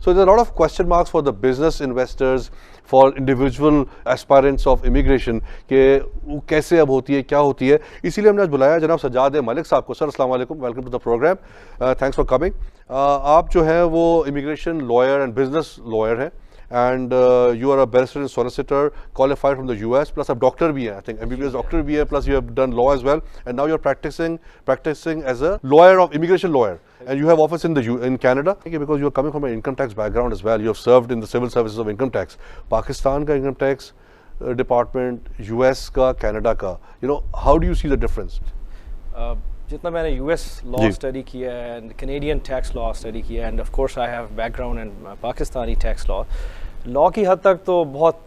So there's a lot of question marks for the business investors, for individual aspirants of immigration कि वो कैसे अब होती है, क्या होती है. इसीलिए हमने आज बुलाया जनाब सज्जाद मलिक साहब को. सर अस्सलाम वालेकुम, welcome to the programme, thanks for coming. आप जो है वो immigration lawyer and business lawyer हैं, and you are a barrister and solicitor qualified from the US, plus a doctor bhi hai, I think MBBS doctor bhi hai, plus you have done law as well, and now you're practicing as a lawyer of immigration lawyer, and you have office in Canada because you're coming from an income tax background as well. You have served in the civil services of income tax, Pakistan ka income tax department, US ka, Canada ka, you know, how do you see the difference? जितना मैंने US law study किया है and Canadian tax law study किया है, end of course I have background in Pakistani tax law की हद तक तो बहुत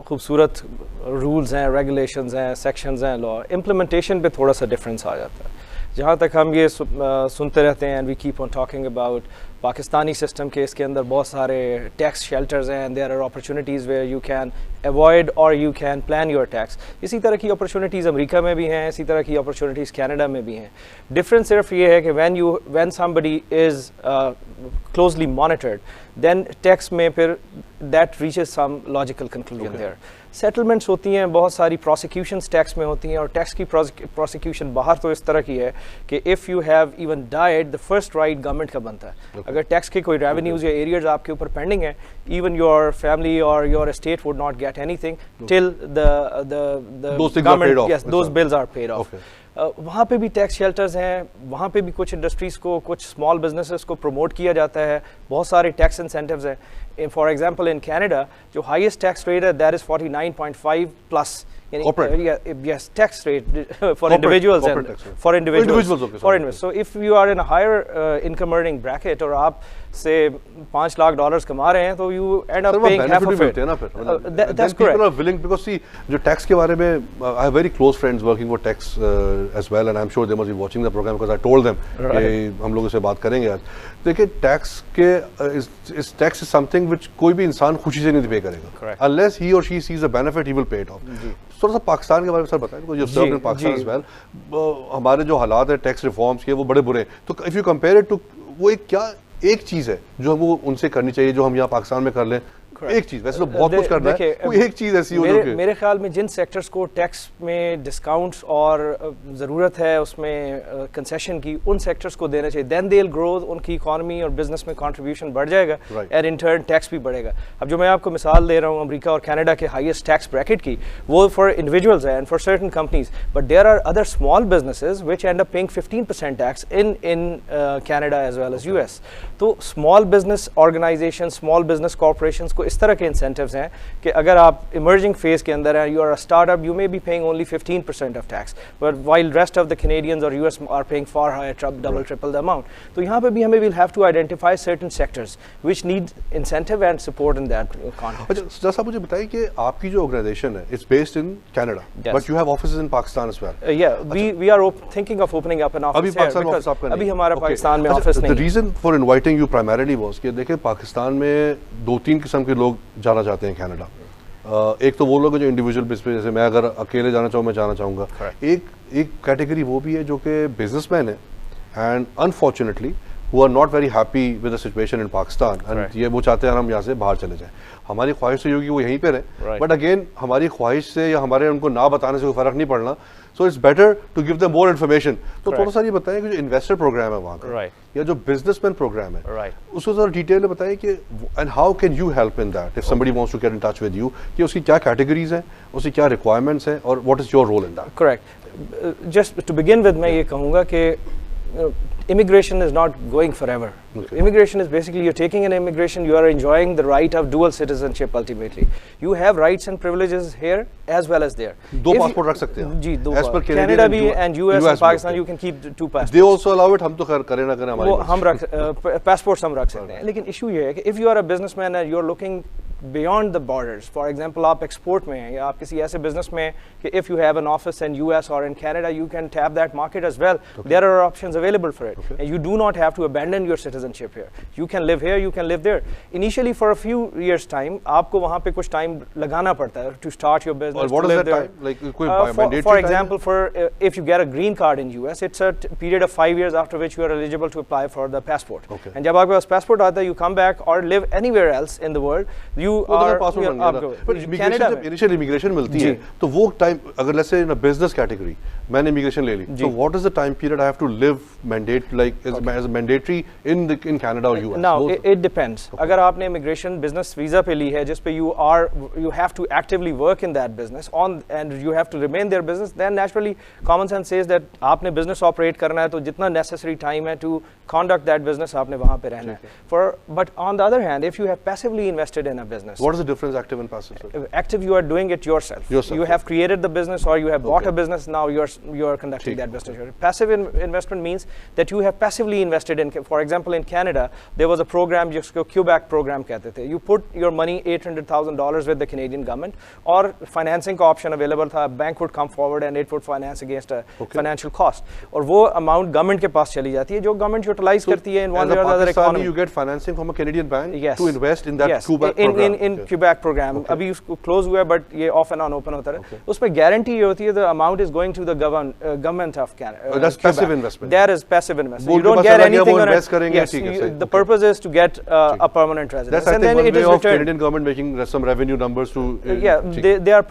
खूबसूरत रूल्स हैं, रेगुलेशंस हैं, सेक्शंस हैं. लॉ इम्प्लीमेंटेशन पे थोड़ा सा डिफरेंस आ जाता है. जहाँ तक हम ये सुनते रहते हैं, and we keep on talking about Pakistani system के, इसके अंदर बहुत सारे टैक्स शेल्टर्स हैं, there are opportunities where you can avoid और you can plan your tax. इसी तरह की अपॉर्चुनिटीज़ अमेरिका में भी हैं, इसी तरह की अपॉर्चुनिटीज़ कनाडा में भी हैं. डिफरेंस सिर्फ ये है कि when somebody is closely monitored, then tax में फिर that reaches some logical conclusion there. Settlements होती हैं, बहुत सारी प्रोसिक्यूशंस टैक्स में होती हैं, और टैक्स की प्रोसिक्यूशन बाहर तो इस तरह की है कि if you have even died, the first right government का बनता है. अगर टैक्स के कोई रेवेन्यूज या एरियर्स आपके ऊपर पेंडिंग है, इवन योर फैमिली और your estate would not get anything till the government, yes, those bills are paid off. वहाँ पे भी टैक्स शेल्टर्स हैं, वहाँ पे भी कुछ इंडस्ट्रीज़ को, कुछ स्मॉल बिजनेसेस को प्रमोट किया जाता है, बहुत सारे टैक्स इंसेंटिव्स हैं. फॉर एग्जांपल इन कनाडा जो हाईएस्ट टैक्स रेट है that is 49.5 plus. Yes, tax rate for individuals and for individuals. So if you are in a higher income earning bracket और आप से $5 लाख कमा रहे हैं, तो you end up paying half of it. That's correct. People are willing, because see, जो tax के बारे में, I have very close friends working for tax as well, and I'm sure they must be watching the program because I told them कि हम लोग इससे बात करेंगे आज. देखिए टैक्स के टैक्स इज समथिंग विच कोई भी इंसान खुशी से नहीं पे करेगा, unless he or she sees a benefit he will pay it off. थोड़ा सा पाकिस्तान के बारे में सर बताएं, because you've served in Pakistan as well. हमारे जो हालात है टैक्स रिफॉर्म्स के, वो बड़े बुरे हैं. तो if you compare it to, वो एक चीज़ है जो वो उनसे करनी चाहिए जो हम यहाँ पाकिस्तान में कर लें. एक चीज़, वैसे तो बहुत कुछ करना है, कोई एक चीज़ ऐसी हो जो मेरे ख्याल में जिन सेक्टर्स को टैक्स में डिस्काउंट्स और ज़रूरत है उसमें कंसेशन की, उन सेक्टर्स को देना चाहिए. देन दे विल ग्रो, उनकी इकॉनमी और बिजनेस में कंट्रीब्यूशन बढ़ जाएगा, एंड इन टर्न टैक्स भी बढ़ेगा. अब जो मैं आपको मिसाल दे रहा हूँ अमेरिका और कनाडा के हाईएस्ट टैक्स ब्रैकेट की, वो फॉर इंडिविजुअल्स है and for certain companies, but there are other small businesses which end up paying 15% tax in Canada as well as US. तो small business organisation, small business corporations को इस तरह के incentives हैं कि अगर आप इमर्जिंग फेज के अंदर हैं, you are a startup, you may be paying only 15% of tax, but while rest of the Canadians और US are paying far higher, double triple the amount. तो यहाँ पे भी हमें will have to identify certain sectors which need incentive and support in that context. अच्छा जैसा मुझे बताइए कि आपकी जो ऑर्गेनाइजेशन है it's based in Canada, but you have offices in Pakistan as well. Yeah we are thinking of opening up an office here. अभी हमारा पाकिस्तान में ऑफिस नहीं है. The reason for inviting you primarily was कि देखिए पाकिस्तान में 2-3 किस्म के लोग जाना चाहते हैं कनाडा. एक तो वो लोग जो इंडिविजुअल बेस पे, जैसे मैं अगर अकेले जाना चाहूँ मैं जाना चाहूँगा. एक कैटेगरी वो भी है जो कि बिजनेसमैन है and unfortunately who are not very happy with the situation in Pakistan, and ये वो चाहते हैं हम यहाँ से बाहर चले जाएं. हमारी ख्वाहिश तो होगी वो यहीं पे रहे, बट अगेन हमारी ख्वाहिश से या हमारे उनको ना बताने से कोई फ़र्क नहीं पड़ना. So it's better to give them more information. तो थोड़ा सा ये बताएं कि जो इन्वेस्टर प्रोग्राम है वहाँ का, या जो बिजनेसमैन प्रोग्राम है, उसको ज़रा डिटेल में बताएं कि and how can you help in that if somebody wants to get in touch with you, कि उसकी क्या कैटेगरीज हैं, उसकी क्या रिक्वायरमेंट्स हैं, और what is your role in that. Correct. Just to begin with मैं ये कहूँगा कि immigration is not going forever. Immigration is basically you're taking an immigration, you are enjoying the right of dual citizenship ultimately. You have rights and privileges here as well as there. दो passport रख सकते हैं. जी, दो. Canada भी and US and Pakistan, you can keep 2 passports. They also allow it. हम तो करें ना करें हमारे. वो हम रख passports हम रख सकते हैं. लेकिन issue ये है कि if you are a businessman and you're looking beyond the borders. For example, आप export में हैं या आप किसी ऐसे business में कि if you have an office in US or in Canada, you can tap that market as well. There are options available for it, and you do not have to abandon your citizenship here. You can live here, you can live there. Initially, for a few years' time, आपको वहाँ पे कुछ time लगाना पड़ता है to start your business. Or what is that time? Like for example, if you get a green card in US, it's a period of 5 years after which you are eligible to apply for the passport. And जब आपके पास passport आता है, you come back or live anywhere else in the world. You are but initial immigration मिलती है, तो वो time अगर let's say in a business category मैंने immigration ले ली, so what is the time period I have to live as mandatory in Canada or US? Now it depends. अगर आपने immigration business visa पे ली है जिस पे you have to actively work in that business and you have to remain their business, then naturally common sense says that आपने business operate करना है तो जितना necessary time है to conduct that business आपने वहाँ पे रहना है. But on the other hand, if you have passively invested in a business, what is the difference active and passive? Active, you are doing it yourself. You have created the business or you have bought a business, now you are conducting that business. Passive investment means that you have passively invested in, for example, in Canada, there was a program, जिसको QBack program कहते थे. You put your money $800,000 with the Canadian government, or financing का option available था. Bank would come forward and it would finance against a financial cost. और वो amount government के पास चली जाती है, जो government utilize करती है in one way or other economy. You get financing from a Canadian bank to invest in that QBack program. In QBack program. अभी उसको close हुआ है, but ये off and on open होता है. उसमें guarantee ये होती है, the amount is going to the government of Canada. That's passive investment. That is passive investment. You don't get anything on it. Yes, the purpose is to get a permanent residence. That's, I think, one way of Canadian government making some revenue numbers to. They are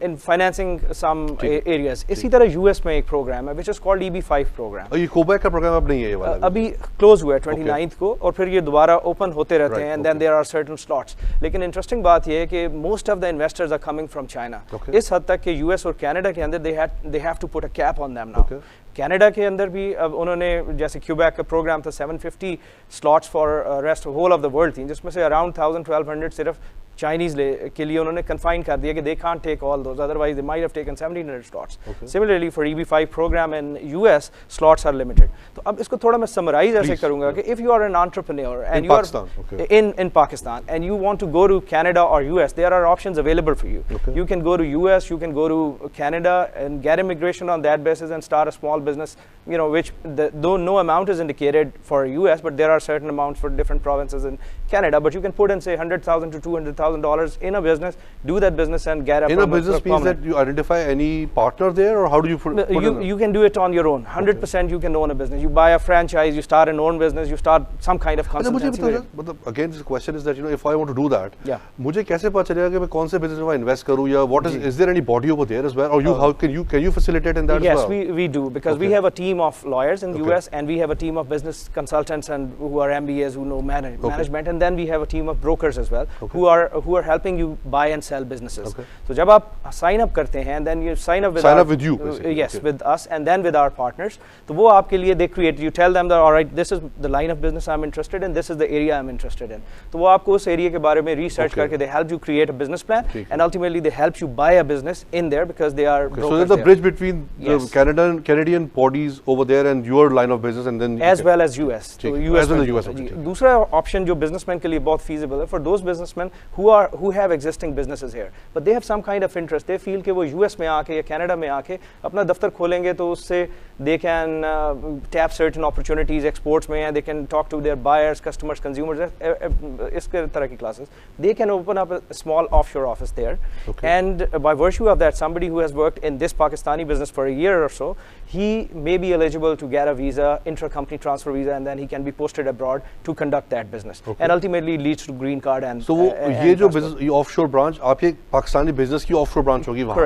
in financing some areas. इसी तरह US में एक program है, which is called EB5 program. ये QBack का program अब नहीं है ये वाला. अभी close हुआ है 29th को, और फिर ये दोबारा open होते रहते हैं, and then there are certain slots. लेकिन interesting बात ये है कि most of the investors are coming from China. इस हद तक कि US और Canada के अंदर they have to put a cap on them now. Canada के अंदर भी अब उन्होंने जैसे QBack का program था 750 slots for rest whole of the world थी, जिसमें से around 1200 सिर्फ Chinese के लिए उन्होंने confine कर दिया कि they can't take all those, otherwise they might have taken 1700 slots. Similarly for EB5 program in US, slots are limited. तो अब इसको थोड़ा मैं summarize ऐसे करूँगा कि if you are an entrepreneur and you are in Pakistan and you want to go to Canada or US, there are options available for you. You can go to US, you can go to Canada and get immigration on that basis and start a small business, you know, which though no amount is indicated for US, but there are certain amounts for different provinces in Canada, but you can put in say $100,000 to $200,000 in a business, do that business and get a in a business means that you identify any partner there, or how do you you can do it on your own. 100% you can own a business. You buy a franchise, you start an own business, you start some kind of consultancy. But again, the question is that, you know, if I want to do that, मुझे कैसे पता चलेगा कि मैं कौन से business में invest करूँ, या what is there any body over there as well, or how can you facilitate in that as well? Yes, we do, because we have a team of lawyers in the US, and we have a team of business consultants and who are MBAs who know management, and then we have a team of brokers as well who are helping you buy and sell businesses. So जब आप sign up करते हैं, and then you sign up with you, yes, with us, and then with our partners, तो वो आपके लिए they create, you tell them that all right, this is the line of business I'm interested in, this is the area I'm interested in. तो वो आपको उस area के बारे में research करके they help you create a business plan, and ultimately they help you buy a business in there because they are brokers. So there's a bridge between the Canadian bodies over there and your line of business, and then as well as US. So US and the US. दूसरा option जो businessman के लिए बहुत feasible है for those businessmen who have existing businesses here, but they have some kind of interest. They feel कि वो US में आके या Canada में आके अपना दफ्तर खोलेंगे तो उससे they can tap certain opportunities exports में, and they can talk to their buyers, customers, consumers, इस तरह की classes. They can open up a small offshore office there, and by virtue of that, somebody who has worked in this Pakistani business for a year or so, he may be eligible to get a visa, intra-company transfer visa, and then he can be posted abroad to conduct that business, and ultimately leads to green card and. So ये जो business, ये offshore branch, आपके Pakistani business की offshore branch होगी वहाँ.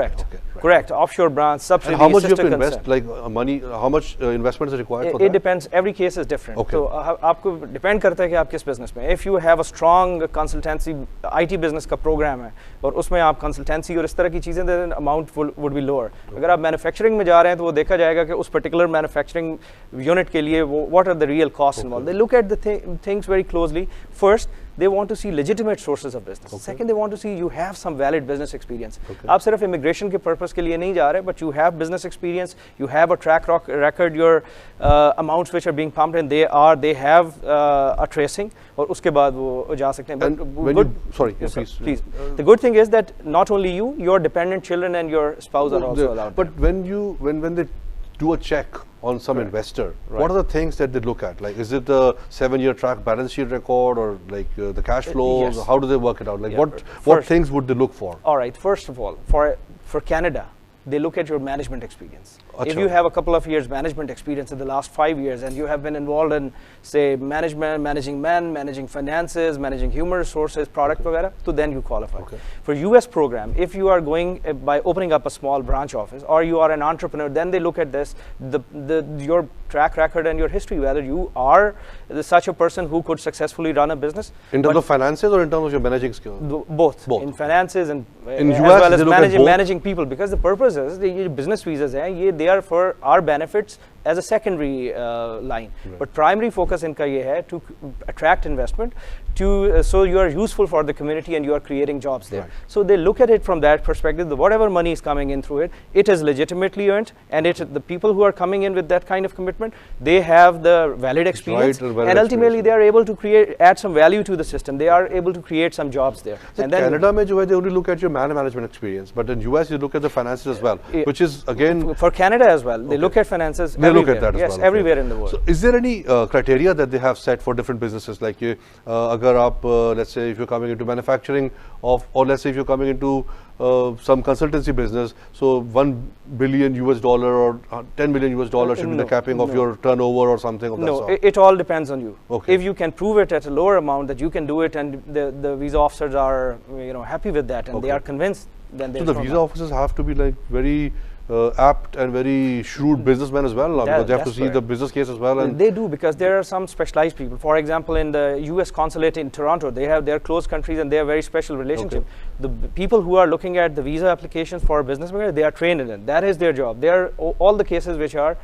Correct. Offshore branch, subsidy. And how much you have to invest, like money? How much investment is required for that? It depends. Every case is different. So आपको depend करता है कि आप किस business में. If you have a strong consultancy IT business का program है और उसमें आप consultancy और इस तरह की चीजें दे दें, amount would be lower. अगर आप manufacturing में जा रहे हैं तो वो देखा जाएगा कि उस particular manufacturing unit के लिए what are the real costs involved. They look at the things very closely. First, they want to see legitimate sources of business. Second, they want to see you have some valid business experience. आप सिर्फ immigration के purpose office के लिए नहीं जा रहे, but you have business experience, you have a track record, your amounts which are being pumped and they have a tracing, और उसके बाद वो जा सकते हैं. Please. The good thing is that not only you, your dependent children and your spouse are also allowed. But when they do a check on some investor, what are the things that they look at? Like, is it a 7-year track balance sheet record, or like the cash flows? How do they work it out? Like, what things would they look for? All right, first of all, for Canada, they look at your management experience. Achha. If you have a couple of years management experience in the last 5 years, and you have been involved in, say, management, managing men, managing finances, managing human resources, product वगैरह, so then you qualify. For US program, if you are going by opening up a small branch office, or you are an entrepreneur, then they look at this, your track record and your history, whether you are such a person who could successfully run a business. In terms of finances, or in terms of your managing skills? Both. In finances and in as US, well as managing people, because the purpose is the business visas they are for our benefits as a secondary line, but primary focus इनका ये है to attract investment, so you are useful for the community and you are creating jobs there. So they look at it from that perspective, that whatever money is coming in through it, it is legitimately earned, and the people who are coming in with that kind of commitment, they have the valid experience, and ultimately they are able to add some value to the system. They are able to create some jobs there. So and then Canada में जो है, they only look at your management experience, but in US you look at the finances as well, which is again for Canada as well. They look at finances. They look at that as well. Yes, everywhere in the world. So is there any criteria that they have set for different businesses? Like अगर आप let's say if you're coming into manufacturing or let's say if you're coming into some consultancy business, so $1 billion or $10 million should be the capping of your turnover or something of that sort? No, it all depends on you. If you can prove it at a lower amount that you can do it, and the visa officers are happy with that, and they are convinced, then so the visa officers have to be like very apt and very shrewd businessmen as well, because they have to see the business case as well. And they do, because there are some specialized people. For example, in the US consulate in Toronto, they have their close countries and they have very special relationship. The people who are looking at the visa applications for business, they are trained in it. That is their job. They are all the cases which are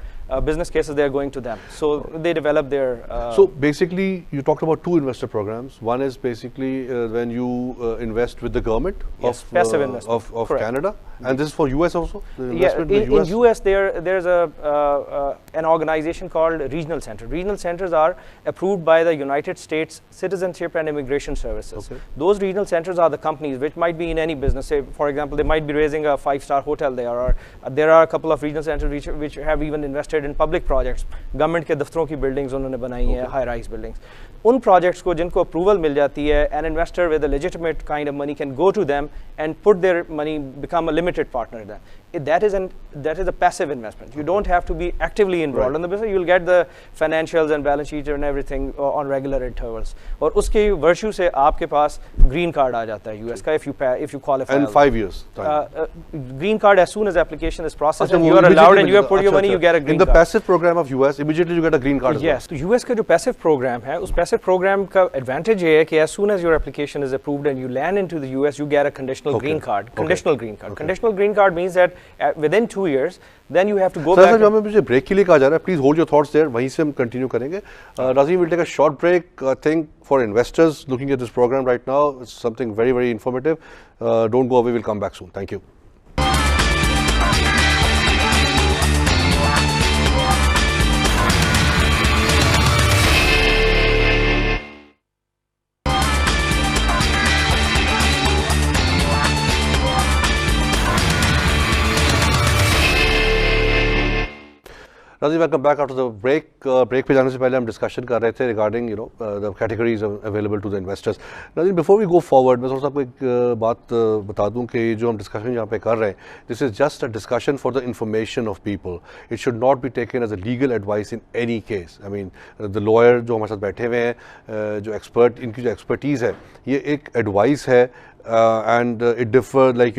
business cases, they are going to them. So they develop their... So basically, you talked about two investor programs. One is basically when you invest with the government passive investment of Canada. And this is for US also? Yeah, in US there's an organization called Regional Center. Regional centers are approved by the United States Citizenship and Immigration Services. Those regional centers are the companies which might be in any business. Say, for example, they might be raising a 5-star hotel there, or there are a couple of regional centers which have even invested in public projects. Government के दफ्तरों की buildings उन्होंने बनाई हैं, high-rise buildings. उन projects को जिनको approval मिल जाती है, an investor with a legitimate kind of money can go to them and put their money, become a limited partner in that. That is a passive investment. You don't have to be actively involved in the business. You'll get the financials and balance sheet and everything on regular intervals. और उसके virtue से आपके पास green card आ जाता है US का, if you qualify. And 5 years time. Green card, as soon as application is processed and you are allowed and you have put your money, you get a green card. In the passive program of US, immediately you get a green card. Yes, तो US का जो passive program है, उस passive program का advantage ये है कि as soon as your application is approved and you land into the US, you get a conditional green card. Conditional green card. Conditional green card means that within 2 years, then you have to go back. Sir, हमें मुझे break के लिए कहा जा रहा है. Please hold your thoughts there. वहीं से हम continue करेंगे. Razim, we'll take a short break. I think for investors looking at this program right now, it's something very, very informative. Don't go away. We'll come back soon. Thank you. Razim, welcome back after the break. Break पे जाने से पहले हम discussion कर रहे थे regarding the categories available to the investors. Razim, before we go forward, मैं सोचता हूँ आपको एक बात बता दूँ कि जो हम discussion यहाँ पे कर रहे हैं, this is just a discussion for the information of people. It should not be taken as a legal advice in any case. I mean, the lawyer जो हमारे साथ बैठे हुए हैं, जो expert, इनकी जो expertise है, ये एक advice है. And it differ, like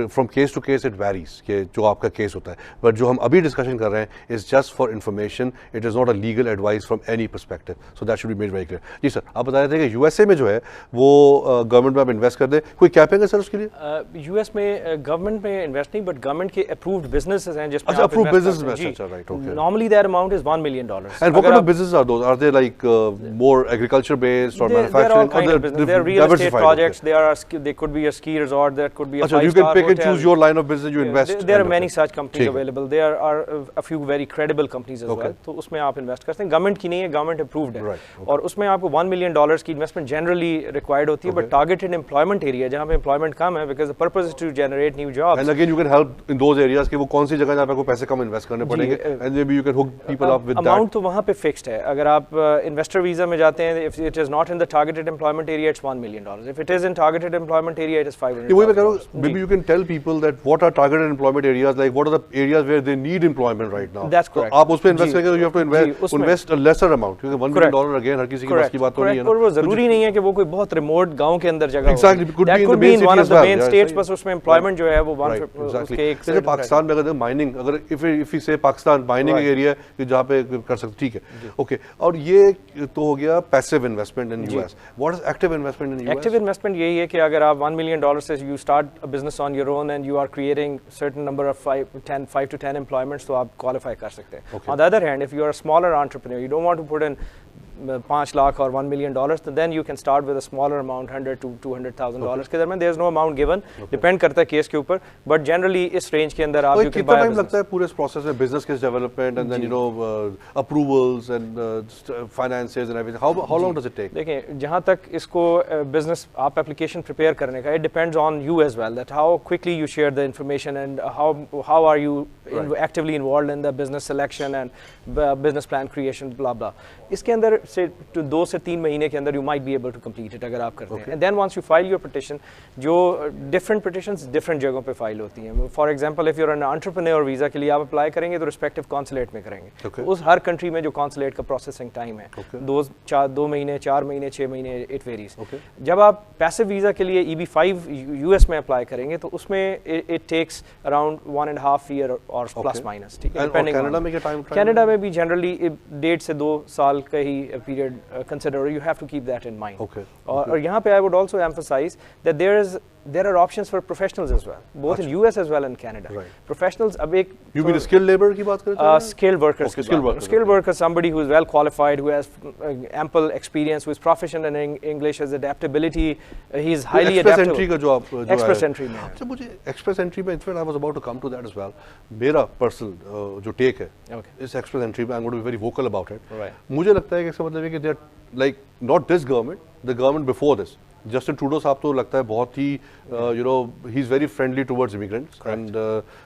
from case to case it varies कि जो आपका case होता है, but जो हम अभी discussion कर रहे हैं is just just for information. It is not a legal advice from any perspective. So that should be made very clear. जी सर, आप बता रहे थे कि यूएसए में जो है वो गवर्नमेंट में आप इन्वेस्ट कर दे, कोई कैपिंग है सर उसके लिए? यूएस में गवर्नमेंट में इन्वेस्ट नहीं, बट गवर्नमेंट के अप्रूव्ड बिजनेसेस हैं जिसमें अच्छा, approved business invest, right, okay. Normally that amount is $1 million. And what kind of businesses are those? Are they like more agriculture based or manufacturing? They're all kind of business. They're real estate projects. They could be a ski resort. That could be a five-star hotel. You can pick and choose your line of business. You invest. There are many such companies available. There are a few very credible companies as well. तो उसमें आप invest करते हैं. Government की नहीं है, government approved है. और उसमें आपको $1 million की इन्वेस्टमेंट जनरली रिक्वायर्ड होती है, बट टारगेटेड एम्प्लॉयमेंट एरिया जहाँ पे एम्प्लॉयमेंट कम है, because the purpose is to generate new jobs. And again you can help in those areas कि वो कौन सी जगह जहाँ पे आपको पैसे कम इन्वेस्ट करने पड़ेंगे, and may be you can hook people up with that. Amount तो वहाँ पे फिक्स्ड है. अगर आप इन्वेस्टर वीजा में जाते हैं, if it is not in the targeted employment area, it's $1 million. If it is in targeted employment area, it is $500. वही मैं कह रहा हूँ, maybe you can tell people that what are targeted employment areas, like what are the areas where they need employment right now. That's correct. आप उस पे invest करेंगे, you have to invest a lesser amount, क्योंकि $1 million again हर किसी की बस की बात तो नहीं है ना. और वो जरूरी नहीं है कि वो कोई बहुत रिमोट गांव के अंदर जगह हो. Exactly, that could be in one of the main states, बस उसमें एम्प्लॉयमेंट जो है वो उसके एक जैसे पाकिस्तान में अगर माइनिंग, अगर if we say Pakistan mining area कि जहाँ पे कर सकते, ठीक है, ओके. और ये तो हो गया passive investment in US. What is active investment in US? Active investment यही है कि अगर आप $1 million से you start a business on your own and you are creating certain number of 5 to 10 employments, तो आप क्वालिफाई कर सकते हैं. On the other hand, if you are a smaller entrepreneur, you don't want to put in 5 lakh और $1 million, तो then you can start with a smaller amount, $100,000 to $200,000 के दरमियान. there is no amount given, depend करता है case के ऊपर, but generally इस range के अंदर आप कितना टाइम लगता है पूरे इस प्रोसेस में, business case development and then you know approvals and finances and everything, how long does it take? देखिए, जहाँ तक इसको बिजनेस आप एप्लीकेशन प्रिपेयर करने का, it depends on you as well, that how quickly you share the information and how are you actively involved in the business selection and business plan creation, blah blah. इसके अंदर से 2 से 3 महीने के अंदर you might be able to complete it अगर आप करते हैं. And then once you file your petition, जो डिफरेंट पिटिशंस डिफरेंट जगहों पे फाइल होती हैं. For example, if you are an entrepreneur visa के लिए आप अप्लाई करेंगे तो रिस्पेक्टिव कॉन्सुलेट में करेंगे. तो उस हर कंट्री में जो कॉन्सुलेट का प्रोसेसिंग टाइम है 2 महीने, 4 महीने, 6 महीने, इट वेरीज. जब आप पैसिव वीजा के लिए EB-5 यूएस में अप्लाई करेंगे तो उसमें इट टेक्स अराउंड 1.5 year और प्लस माइनस. ठीक है. कनाडा में क्या टाइम? कनाडा में भी जनरली 1.5 से 2 साल का ही period consider. You have to keep that in mind. और यहाँ पे I would also emphasize that there are options for professionals as well, both in US as well and Canada. Professionals, अब एक you mean skilled labor की बात करते हैं? Skilled workers. Skilled worker, somebody who is well qualified, who has ample experience, who is proficient in English, has adaptability, he is highly adaptable. Express entry का जो आप Express entry में. अच्छा, मुझे express entry में, in fact I was about to come to that as well. मेरा personal जो take है इस express entry में, I'm going to be very vocal about it. मुझे लगता है कि इसका मतलब है कि they are like not this government, the government before this. Justin Trudeau साहब तो लगता है बहुत ही you know he is very friendly towards immigrants and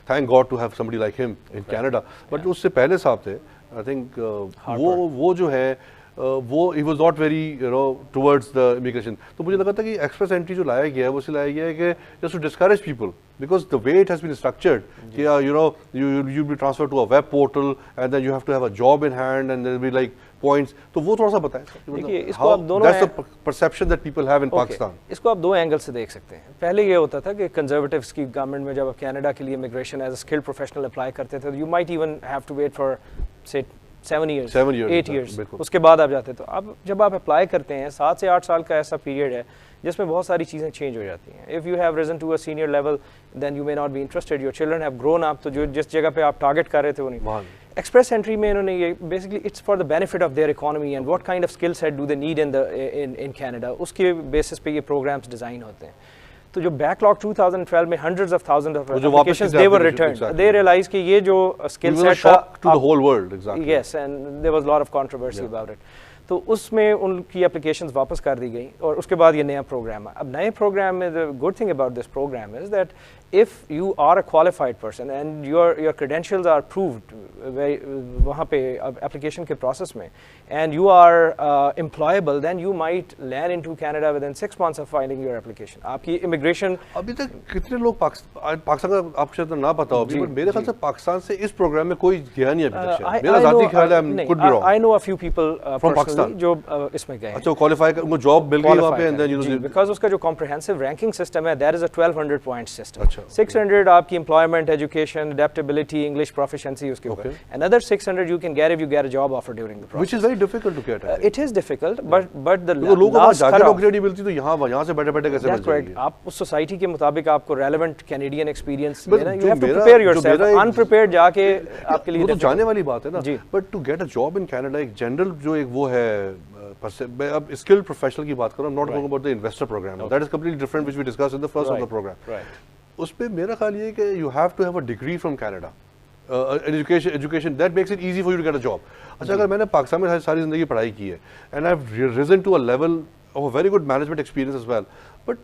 thank God to have somebody like him in Canada. But उससे पहले साहब थे, आई थिंक वो जो है वो he was not very you know towards the immigration. तो मुझे लगा था कि एक्सप्रेस एंट्री जो लाया गया है वो इसलिए लाया गया है कि just to discourage people, because the way it has been structured, you know, you'll be transferred to a web portal and then you have to have a job in hand and there'll be like points. तो वो थोड़ा सा बताएं. देखिए, इसको आप दोनों that's the perception that people have in Pakistan. इसको आप 2 एंगल से देख सकते हैं. पहले ये होता था कि कंजर्वेटिव्स की गवर्नमेंट में जब आप कनाडा के लिए immigration as a skilled professional apply करते थे, you might even have to wait for say 7 years, 8 years, उसके बाद आप जाते. तो अब जब आप अप्लाई करते हैं 7 से 8 साल का ऐसा पीरियड है जिसमें बहुत सारी चीज़ें चेंज हो जाती हैं. If you have risen to a senior level then you may not be interested, your children have grown up, तो जो जिस जगह पे आप टारगेट कर रहे थे वो नहीं. एक्सप्रेस एंट्री में इन्होंने ये basically it's for the benefit of their economy and what kind of skill set do they need in Canada, उसके बेसिस पे ये प्रोग्राम्स डिज़ाइन होते हैं. तो जो बैकलॉग 2012 में hundreds of thousands of applications they were returned, they realized कि ये जो skill set था to the whole world, exactly. Yes, and there was a lot of controversy about it. तो उसमें उनकी एप्लीकेशंस वापस कर दी गई और उसके बाद ये नया प्रोग्राम है. अब नए प्रोग्राम में the good thing about this programme is that if you are a qualified person and your credentials are proved वहाँ पे application के process में and you are employable, then you might land into Canada within 6 months of filing your application. आपकी immigration अभी तक कितने लोग पाकिस्तान का आपको शायद ना पता हो अभी, but मेरे ख्याल से पाकिस्तान से इस प्रोग्राम में कोई गया नहीं अभी तक. मेरा ज़ाती ख्याल है, could be wrong. I know a few people from Pakistan. Pakistan जो इसमें गए। अच्छा, क्वालिफाई कर, उनको जॉब मिल गई वहाँ पे, and then you know because उसका जो कॉम्प्रिहेंसिव रैंकिंग सिस्टम है that is a 1200 point system. अच्छा, 600 आपकी employment, education, adaptability, English proficiency उसके ऊपर, another 600 you can get if you get a job offer during the process, which is very difficult to get. It is difficult but the लोगों को जाके नौकरी नहीं मिलती, तो यहाँ से बैठे-बैठे कैसे मिल जाएगी? आप उस सोसाइटी के मुताबिक आपको रेलेवेंट कैनेडियन एक्सपीरियंस लेना, you have to prepare yourself. Unprepared जाके आपके लिए वो तो जाने वाली बात है ना, जी। But to get a job in Canada एक जनरल जो एक वो है, मैं अब स्किल्ड प्रोफेशनल की बात कर रहा हूं, not talking about the investor programme, that is completely different which we discussed in the first of the programme. उस पे मेरा ख्याल ये है कि you have to have a degree from Canada, education that makes it easy for you to get a job. अच्छा, अगर मैंने पाकिस्तान में सारी जिंदगी पढ़ाई की है and I have risen to a level of a very good management experience as well, but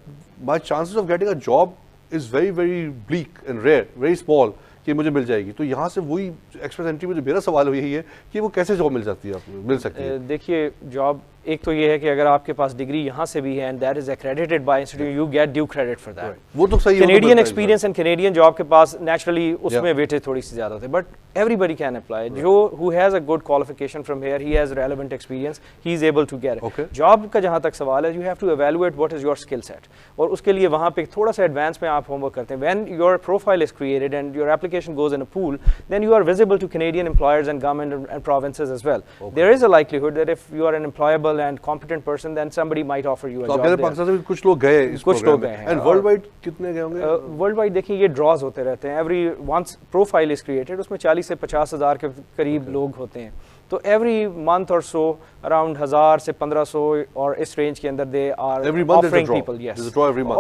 my chances of getting a job is very very bleak and rare, very small कि मुझे मिल जाएगी। तो यहाँ से वही एक्सप्रेस एंट्री में जो मेरा सवाल यही है कि वो कैसे जॉब मिल जाती है, मिल सकती है? देखिए, जॉब एक तो ये है कि अगर आपके पास डिग्री यहाँ से भी है and that is accredited bye institute, you get due credit for that. वो तो सही है। Canadian experience and Canadian job के पास नेचुरली उसमें वेटेज थोड़ी सी ज्यादा होती है, बट एवरीबडी कैन अप्लाई। जो who has a good qualification from here, he has relevant experience, he is able to get it. Job का जहाँ तक सवाल है, you have to evaluate what is your skill set, और उसके लिए वहाँ पे थोड़ा सा एडवांस में आप होमवर्क करते हैं। When your profile is created and your application goes in a pool, then you are visible to Canadian employers and government and provinces as well. There is a likelihood that if you are an employable and competent person, then somebody might offer you a job there. Pakistan से कुछ लोग गए इस programme में, and worldwide कितने गए होंगे? Worldwide देखिए, ये draws होते रहते हैं। Every once profile is created, उसमें 40 से 50 हज़ार के करीब लोग होते हैं। तो every month or so around 1000 से 1500 और इस रेंज के अंदर they are offering people. Yes, there's a draw every month.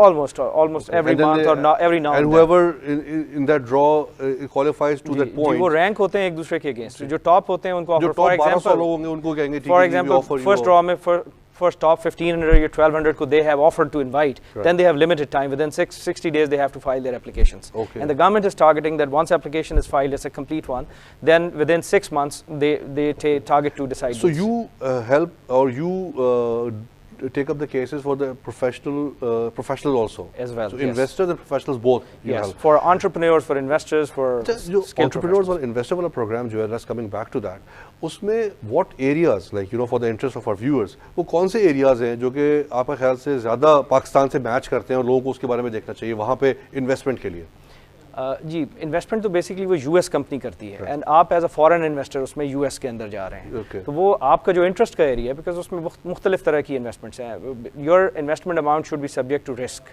Almost every month or every now and then. And whoever in that draw qualifies to that point. वो rank होते हैं एक दूसरे के अगेंस्ट। जो टॉप होते हैं उनको ऑफर, फॉर एग्जांपल लोग होंगे उनको कहेंगे फॉर एग्जांपल फर्स्ट ड्रॉ में first top 1500 or 1200 could they have offered to invite, then they have limited time, within 60 days they have to file their applications, and the government is targeting that once application is filed, it's a complete one, then within 6 months they target to decide. So you help or you take up the cases for the professional also as well. So investors and professionals both. Yes, for entrepreneurs, for investors, for entrepreneurs और investor वाला program जो है, that's coming back to that. उसमें what areas, like you know, for the interest of our viewers, वो कौन से areas हैं जो कि आपके ख्याल से ज़्यादा पाकिस्तान से मैच करते हैं और लोगों को उसके बारे में देखना चाहिए वहाँ पे इन्वेस्टमेंट के लिए? जी, इन्वेस्टमेंट तो बेसिकली वो यूएस कंपनी करती है, एंड आप एज अ फॉरेन इन्वेस्टर उसमें यूएस के अंदर जा रहे हैं, तो वो आपका जो इंटरेस्ट का एरिया है, बिकॉज उसमें मुख्तलिफ तरह की इन्वेस्टमेंट्स हैं। Your investment amount should be subject to risk,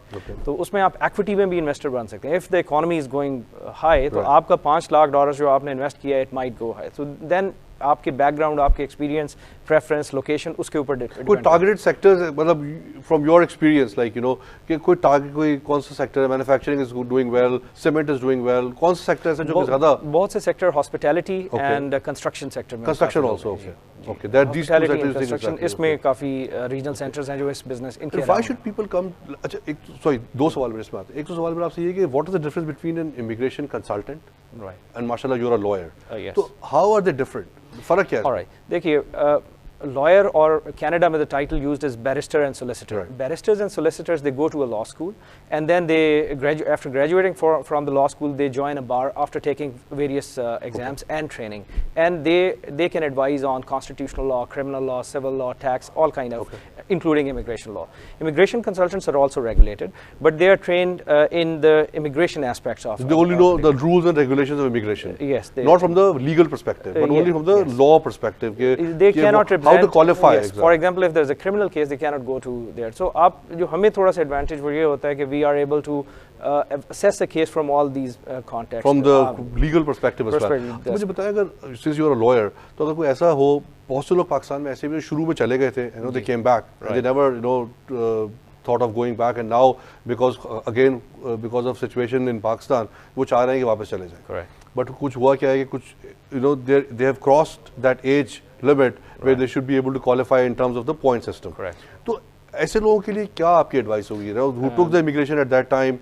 तो उसमें आप एक्विटी में भी इन्वेस्टर बन सकते हैं। If the economy is going high, तो आपका $5 लाख जो आपने इन्वेस्ट किया, it might go high, so then आपके बैकग्राउंड, आपके एक्सपीरियंस, प्रेफरेंस, लोकेशन, उसके ऊपर कोई टारगेटेड सेक्टर्स, मतलब from your experience, like you know कि कोई टारगेट, कोई कौन सा सेक्टर है? Manufacturing is doing well, cement is doing well, कौन सा सेक्टर है जो कि ज्यादा? बहुत से sector, hospitality and construction sector में, construction also, okay, that these two sectors, इसमें काफी रीजनल सेंटर्स हैं जो इस बिजनेस इनके। Why should people come? अच्छा, एक सॉरी, दो सवाल मेरे इसमें आते हैं। एक तो सवाल मेरा आपसे ये कि what is the difference between an immigration consultant and माशाल्लाह यू आर अ लॉयर, तो हाउ आर दे डिफरेंट? फर्क क्या है? ऑलराइट, देखिए, lawyer or Canada में the title used is barrister and solicitor. Barristers and solicitors, they go to a law school, and then they after graduating from the law school, they join a bar after taking various exams and training, and they can advise on constitutional law, criminal law, civil law, tax, all kind of, including immigration law. Immigration consultants are also regulated, but they are trained in the immigration aspects of. They only know the rules and regulations of immigration. Yes, not from the legal perspective, but only from the law perspective. They cannot how to qualify. Yes, for example, if there is a criminal case, they cannot go to there. So आप जो हमें थोड़ा सा advantage वो ये होता है कि we are able to assess the case from all these contexts. From the legal perspective as well. मुझे बताया, अगर since you are a lawyer, तो अगर कोई ऐसा हो, बहुत से लोग पाकिस्तान में ऐसे भी शुरू में चले गए थे, you know, they came back, and they never, you know, thought of going back, and now because again because of situation in Pakistan, वो चाह रहे हैं कि वापस चले जाएं. Correct. But कुछ हुआ क्या है कि कुछ, you know, they have crossed that age limit where they should be able to qualify in terms of the point system. Correct. तो ऐसे लोगों के लिए क्या आपकी advice होगी? You know, who took the immigration at that time,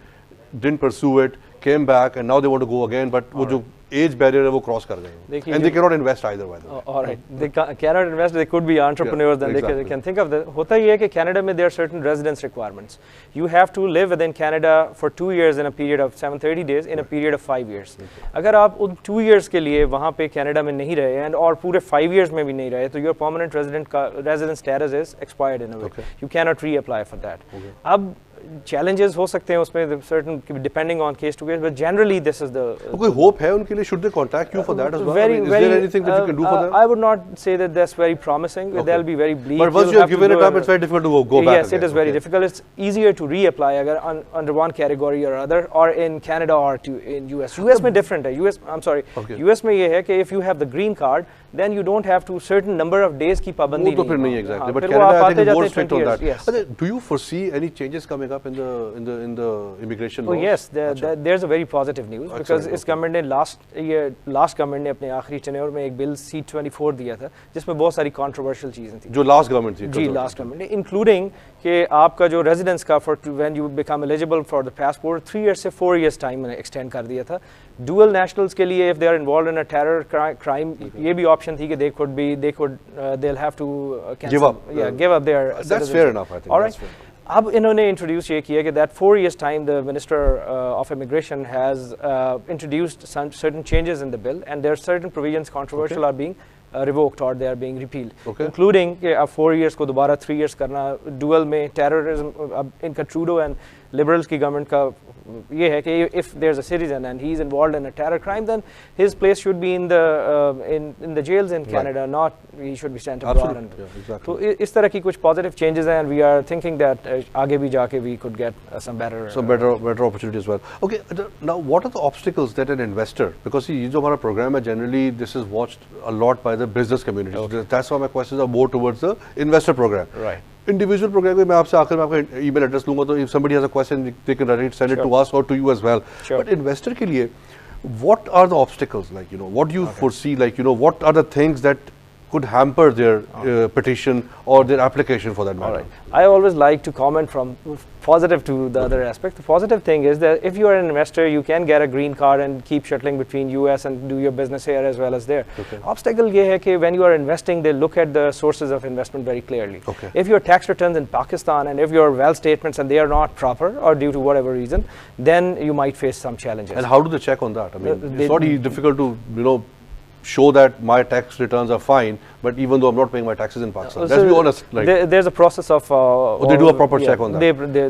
didn't pursue it, came back, and now they want to go again, but वो जो एज बैरियर है वो क्रॉस कर गए हैं, and they can not invest either by the way. Alright, they can not invest, they could be entrepreneurs, then they can think of the, होता ये है कि कनाडा में there are certain residence requirements, you have to live within Canada for 2 years in a period of 730 days in a period of 5 years। अगर आप उन 2 years के लिए वहाँ पे कनाडा में नहीं रहे एंड और पूरे 5 years में भी नहीं रहे, तो योर परमानेंट रेजिडेंट का residence status is expired in a way, you can not री अप्लाई फॉर दैट। अब challenges हो सकते हैं उसमें, certain depending on case to case, but generally this is the कोई hope है उनके लिए, should they contact you for that as well? I mean, is there anything that you can do for them? I would not say that that's very promising. They'll be very bleak. But once you have given it up, it's very difficult to go back. Yes, it is very difficult. It's easier to reapply अगर under one category or other, or in Canada or in US. US में different है. I'm sorry. US में ये है कि if you have the green card, then you don't have to certain number of days की पाबंदी नहीं। वो तो फिर नहीं exactly. But Canada I think is more strict on that. Yes. Do you foresee any changes coming up in the immigration laws? Oh yes, there's a very positive news because इस government ने last government ने अपने आखिरी tenure में एक bill C-24 दिया था जिसमें बहुत सारी कंट्रोवर्शियल चीजें थी। जो लास्ट गवर्नमेंट थी? जी, लास्ट गवर्नमेंट ने, इंक्लूडिंग कि आपका जो रेजिडेंस का for when you become eligible for the passport 3 years से 4 years टाइम एक्सटेंड कर दिया था। डुअल नेशनल्स के लिए if they are involved in a terror crime, ये भी ऑप्शन थी कि they'll have to give up their that's fair enough, I think. All right. अब इन्होंने इंट्रोड्यूस ये किया कि that 4 years time the Minister of Immigration has introduced some certain changes in the bill, and there are certain provisions controversial are being revoked or they are being repealed, including कि अब 4 years को दोबारा 3 years करना, dual में terrorism, अब इनका Trudeau and Liberals की government का ये है कि if there's a citizen and he's involved in a terror crime, then his place should be in the jails in Canada, not he should be sent abroad. Exactly. तो इस तरह की कुछ positive changes हैं, and we are thinking that आगे भी जाके we could get some better opportunities as well. Okay, now what are the obstacles that an investor, because ये जो हमारा program है generally this is watched a lot by the business community. Okay. That's why my questions are more towards the investor program. Right. Individual program में मैं आपसे आखिर में आपका email address लूँगा, तो if somebody has a question they can send it to us or to you as well. But investor के लिए what are the obstacles, like, you know, what do you foresee, like, you know, what are the things that could hamper their petition or their application for that matter? Right. I always like to comment from positive to the other aspect. The positive thing is that if you are an investor, you can get a green card and keep shuttling between US and do your business here as well as there. Obstacle ये है कि when you are investing, they look at the sources of investment very clearly. If your tax returns in Pakistan and if your wealth statements and they are not proper or due to whatever reason, then you might face some challenges. And how do they check on that? I mean, it's not difficult to, you know, show that my tax returns are fine, but even though I'm not paying my taxes in Pakistan. Let's be honest. Like, there's a process of... they do a proper check on that.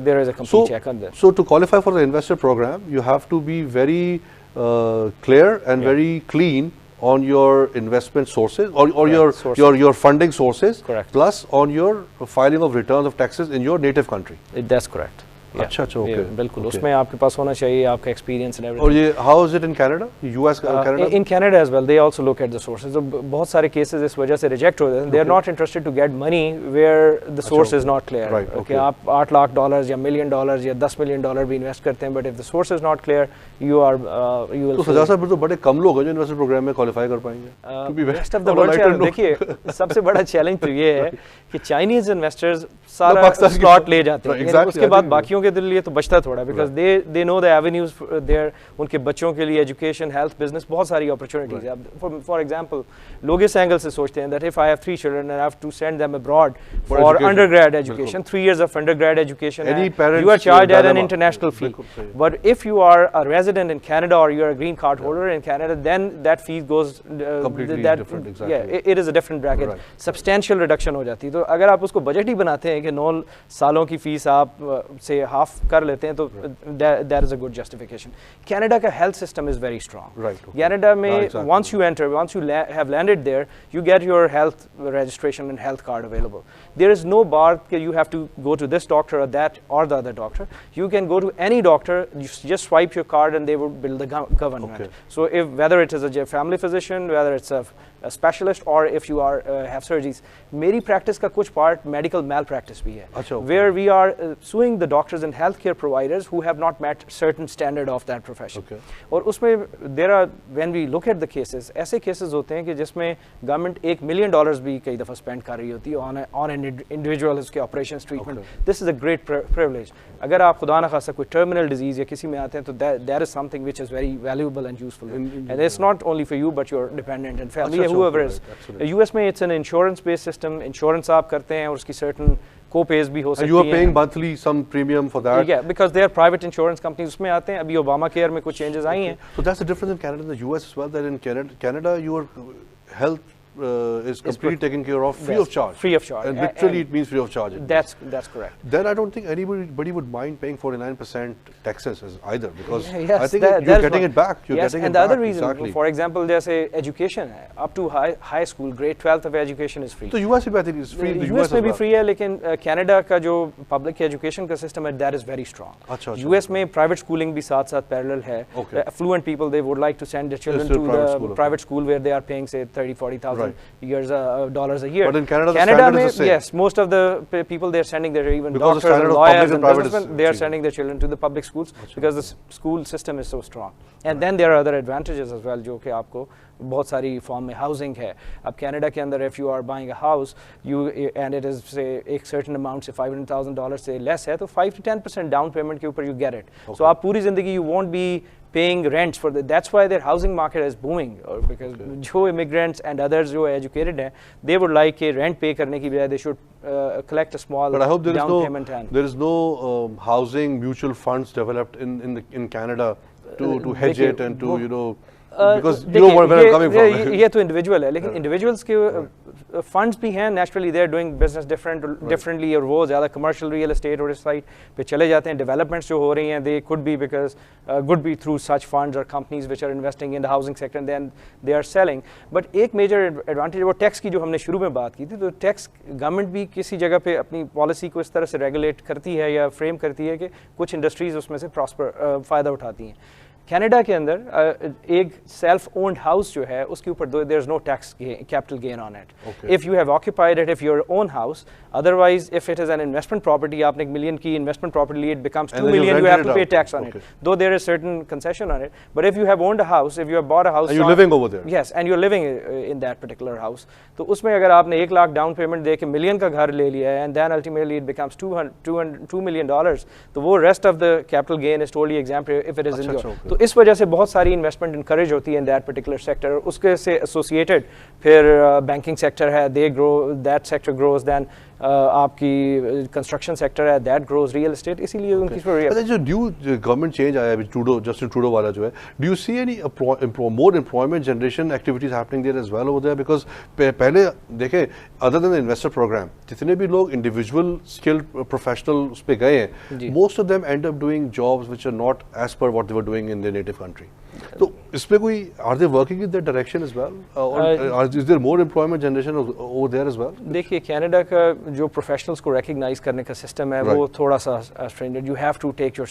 There is a complete check on that. So to qualify for the investor program, you have to be very clear and very clean on your investment sources or your funding sources. Correct. Plus on your filing of returns of taxes in your native country. That's correct. अच्छा अच्छा, okay, बिल्कुल, उसमें आपके पास होना चाहिए आपका experience and everything. और ये how is it in Canada, US Canada? In Canada as well, they also look at the sources. बहुत सारे केसेस इस वजह से रिजेक्ट हो जाते हैं, they are not interested to get money where the source is not clear. Okay, आप $8 लाख या $1 मिलियन या $10 मिलियन भी इन्वेस्ट करते हैं, but if the source is not clear, you will. तो सजा साहब, तो बड़े कम लोग हैं जो इन्वेस्टर प्रोग्राम में क्वालिफाई कर पाएंगे। रेस्ट ऑफ द वर्ल्ड, देखिए सबसे बड़ा चैलेंज तो ये है कि चाइनीज इन्वेस्टर्स सारा स्लॉट ले जाते हैं, उसके बाद बाकियों के लिए तो बचता थोड़ा, because they know the avenues there, उनके बच्चों के लिए एजुकेशन, हेल्थ, बिजनेस, बहुत सारी अपॉर्चुनिटीज है। फॉर एग्जांपल, लोग इस एंगल से सोचते हैं that if I have 3 children and I have to send them abroad for undergrad education, 3 years of undergrad education, you are charged at an international fee. But if you are a resident in Canada or you are a green card holder in Canada, then that fee goes completely different. Exactly. Yeah, it is a different bracket. Substantial reduction हो जाती है। तो अगर आप उसको budget ही बनाते हैं कि 9 सालों की फीस आप से हाफ कर लेते हैं, तो that is a good justification. Canada का health system is very strong. Canada में once you enter, once you have landed there, you get your health registration and health card available. There is no bar that you have to go to this doctor or that or the other doctor. You can go to any doctor, you just swipe your card and they will bill the government. So if whether it is a family physician, whether it's a specialist, or if you are have surgeries, मेरी practice का कुछ part medical malpractice भी है, where we are suing the doctors doctors and healthcare providers who have not met certain standard of that profession. Okay. और उसमें there are, when we look at the cases, ऐसे cases होते हैं कि जिसमें government $1 million भी कई दफ़ा spend कर रही होती है on an individual उसके operations treatment. Okay. This is a great privilege. अगर आप खुदा न खासा कोई terminal disease या किसी में आते हैं तो that is something which is very valuable and useful. And it's not only for you but your dependent and family, whoever is. US में it's an insurance based system. Insurance आप करते हैं और उसकी certain co-pays भी हो सकती हैं. You are paying monthly some premium for that. Yeah, because they are private insurance companies. उसमें आते हैं. अभी Obamacare में कुछ changes आई हैं. So that's the difference in Canada and the US as well. That in Canada your health is completely taken care of free of charge. Free of charge. And literally it means free of charge. That's correct. Then I don't think anybody would mind paying 49% taxes either, because yes, I think you're getting it back. You're getting and it the other back, reason, exactly. for example, जैसे education है, up to high school, grade 12th of education is free. So US में I think is free. The US में भी free है, लेकिन Canada का जो public education का system है, that is very strong. अच्छा. US में private schooling भी साथ parallel है. Okay. Affluent people, they would like to send their children to the private school where they are paying say 30,000-40,000 dollars a year. But in Canada, the standard is the same. Yes, most of the people they're sending their even because doctors and lawyers and businessmen, they are cheap. sending their children to the public schools because the school system is so strong. And then there are other advantages as well, जो कि आपको बहुत सारी form में housing है. अब Canada के अंदर if you are buying a house, and it is say एक certain amount से $500,000 से less है, तो 5 to 10% down payment के ऊपर you get it. Okay. So आप पूरी जिंदगी you won't be paying rents for that's why their housing market is booming, because जो immigrants and others जो educated हैं, they would like a rent pay करने की बजाय they should collect a small but I hope down payment. There is no housing mutual funds developed in Canada to hedge it and to because you know where I'm coming from. ये तो individual है, लेकिन individuals के funds भी हैं, naturally they are doing business differently, और वो ज़्यादा commercial real estate और इस side पे चले जाते हैं. Developments जो हो रही हैं, they could be because could be through such funds or companies which are investing in the housing sector and then they are selling. But एक major advantage वो tax की जो हमने शुरू में बात की थी, तो tax government भी किसी जगह पे अपनी policy को इस तरह से regulate करती है या frame करती है कि कुछ industries उसमें से फ़ायदा उठाती हैं. कनाडा के अंदर एक सेल्फ ओन्ड हाउस जो है उसके ऊपर there is no tax capital gain on it if you have occupied it if your own house. Otherwise if it is an investment property, आपने 1 million की इन्वेस्टमेंट प्रॉपर्टी ली, it becomes 2 million, you have to pay tax on it, though there is certain concession on it. But if you have owned a house, if you have bought a house and you're living over there, yes, and you're living in that particular house, तो उसमें अगर आपने 1 lakh down payment दे के million का घर ले लिया है and then ultimately it becomes $2 million, तो वो rest of the capital gain is totally exempt if it is in your. तो इस वजह से बहुत सारी इन्वेस्टमेंट इंकरेज होती है इन दैट पर्टिकुलर सेक्टर. उसके से एसोसिएटेड फिर बैंकिंग सेक्टर है, they grow, that sector grows. Then आपकी कंस्ट्रक्शन सेक्टर है, दैट ग्रोज. रियल एस्टेट, इसीलिए उनकी जो न्यू गवर्नमेंट चेंज आया है जस्टिन ट्रूडो वाला जो है, do you see any more employment generation activities happening there as well over there? Because पहले देखें, other than the investor programme, जितने भी लोग इंडिविजुअल स्किल्ड प्रोफेशनल उस पर गए हैं, most of them end up doing jobs which are not as per what they were doing in their native country. तो इस पे कोई, are they working in that direction as well, और is there more employment generation over there as well? देखिए, Canada का जो professionals को recognise करने का सिस्टम है वो थोड़ा सा stranger. You have to take your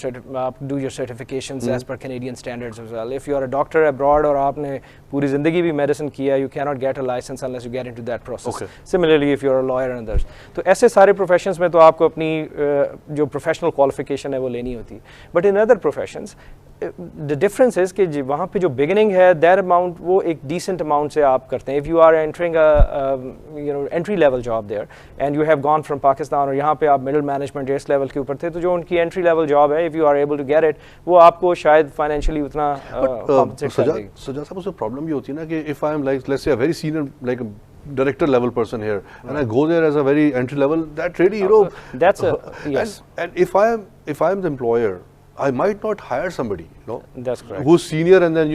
do your certifications as per Canadian standards as well. If you are a doctor abroad और आपने पूरी जिंदगी भी मेडिसिन किया, you can not get a licence unless you get into that process. Similarly if you are a lawyer and others, तो ऐसे सारे professions में तो आपको अपनी जो प्रोफेशनल क्वालिफिकेशन है वो लेनी होती है. But in other professions the difference is कि वहाँ पे जो बिगिनिंग है, दैट अमाउंट वो एक डिसेंट अमाउंट से आप करते हैं. If you are entering entry level job there and you have gone from Pakistan, और यहाँ पे आप मिडिल मैनेजमेंट इस लेवल के ऊपर थे, तो जो उनकी एंट्री लेवल जॉब है, if you are able to get it, वो आपको शायद फाइनेंशियली उतना कॉम्पनसेट कर देगी. सजा साहब, उसमें प्रॉब्लम ये होती है ना कि if I am like let's say a very senior like director level person here, and I go there as a very entry level, that really that's a yes. And if I am the employer, I might not hire somebody, that's correct, who's senior, and then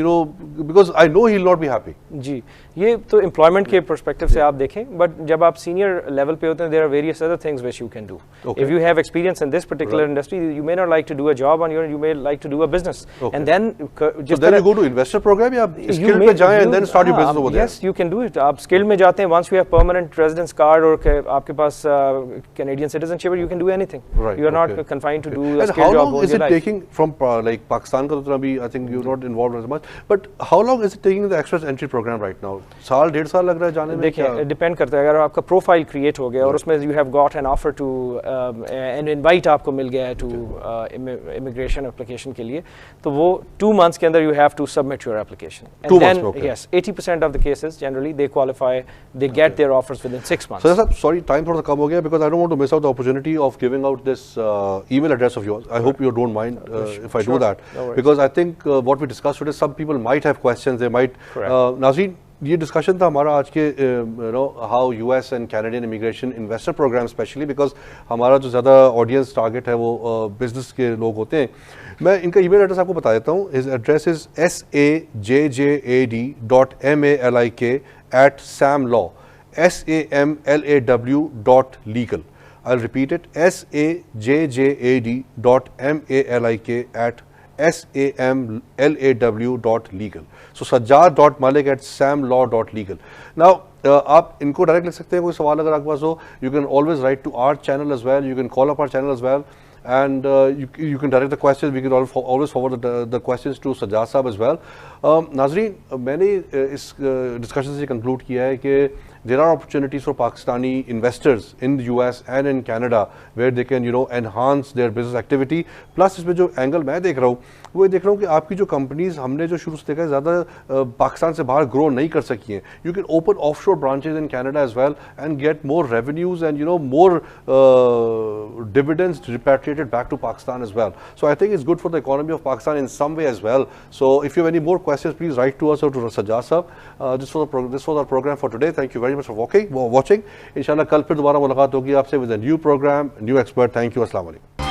because I know he'll not be happy. जी, ये तो employment के perspective से आप देखें, but जब आप senior level पे होते हैं, there are various other things which you can do. If you have experience in this particular industry, you may not like to do a job on your, you may like to do a business, and then just then you go to investor program, या skill पे जाएं and then start your business over there. Yes, you can do it. आप skill में जाते हैं, once you have permanent residence card और आपके पास Canadian citizenship, you can do anything. You are not confined to do a skill job all your life. taking from like Pakistan का तो अभी I think you're not involved as much, but how long is it taking the express entry program right now? साल 1.5 साल लग रहा है जाने में? देखिए डिपेंड करता है, अगर आपका प्रोफाइल क्रिएट हो गया और उसमें you have got an offer to an invite आपको मिल गया है टू इमिग्रेशन एप्लीकेशन के लिए, तो वो 2 months के अंदर you have to submit your application and then yes 80% of the cases generally they qualify, they get their offers within 6 months. So sorry, time थोड़ा कम हो गया because I don't want to miss out the opportunity of giving out this email address of yours. I hope you don't mind if I do that, because I think what we discussed today, some people might have questions, they might. Nazreen, ये discussion था हमारा आज के how US and Canadian immigration investor programme, specially because हमारा जो ज़्यादा audience target है वो बिजनेस के लोग होते हैं. मैं इनका ईमेल एड्रेस आपको बता देता हूँ. His address is sajjad.malik@samlaw, samlaw.legal. I'll repeat it, sajjad.malik@samlaw.legal. So sajjad.malik@samlaw.legal. Now आप इनको डायरेक्ट लिख सकते हैं, कोई सवाल अगर आपके पास हो, you can always write to our channel as well, you can call up our channel as well, and you can direct the questions. We can always forward the questions to Sajjad साहब as well. नाजरीन, मैंने इस discussion से conclude किया है कि there are opportunities for Pakistani investors in the US and in Canada where they can enhance their business activity. Plus इसमें जो एंगल मैं देख रहा हूँ वो ये देख रहा हूँ कि आपकी जो कंपनीज हमने जो शुरू से देखा है ज़्यादा पाकिस्तान से बाहर ग्रो नहीं कर सकी हैं. You can open offshore branches in Canada as well and get more revenues and more dividends repatriated back to Pakistan as well. So I think it's good for the economy of Pakistan in some way as well. So if you have any more questions, please write to us or to Sajjad sahab. This was our program for today. Thank you very much for watching. Inshallah कल फिर दोबारा मुलाकात होगी आपसे with a new program, new expert. Thank you. Assalamu alaikum.